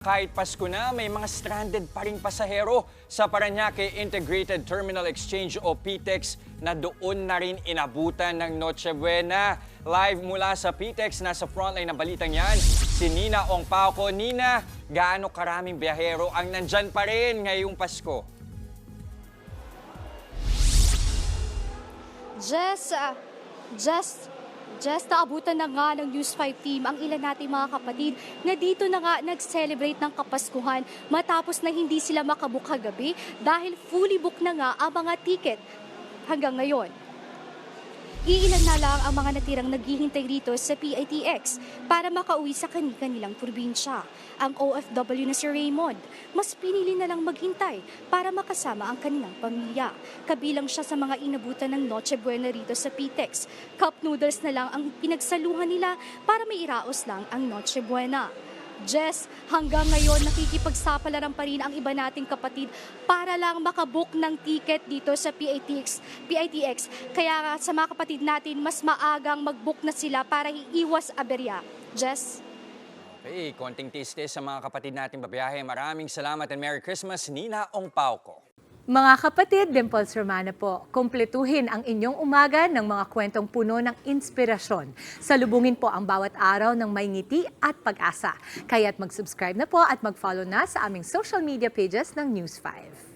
Kahit Pasko na, may mga stranded pa ring pasahero sa Parañaque Integrated Terminal Exchange o PTEX na doon na rin inabutan ng Noche Buena. Live mula sa PTEX, nasa frontline ng balitang yan, si Nina Ong Pauco. Nina, gaano karaming biyahero ang nandyan pa rin ngayong Pasko? Just naabutan na nga ng News 5 team ang ilan nating mga kapatid na dito na nga nag-celebrate ng Kapaskuhan matapos na hindi sila makabook kagabi dahil fully book na nga ang mga ticket hanggang ngayon. Iilan na lang ang mga natirang naghihintay rito sa PITX para makauwi sa kanilang probinsya. Ang OFW na si Raymond, mas pinili na lang maghintay para makasama ang kanilang pamilya. Kabilang siya sa mga inabutan ng Noche Buena rito sa PITX. Cup noodles na lang ang pinagsaluhan nila para may iraos lang ang Noche Buena. Jess, hanggang ngayon nakikipagsapalaran pa rin ang iba nating kapatid para lang makabook ng ticket dito sa PITX. Kaya nga sa mga kapatid natin, mas maagang mag-book na sila para iiwas aberya. Jess? Okay, konting tis-tis sa mga kapatid nating babiyahe. Maraming salamat and Merry Christmas, Nina Ong Pauco. Mga kapatid, Dimples Romana po, kumpletuhin ang inyong umaga ng mga kwentong puno ng inspirasyon. Salubungin po ang bawat araw ng may ngiti at pag-asa. Kaya't mag-subscribe na po at mag-follow na sa aming social media pages ng News 5.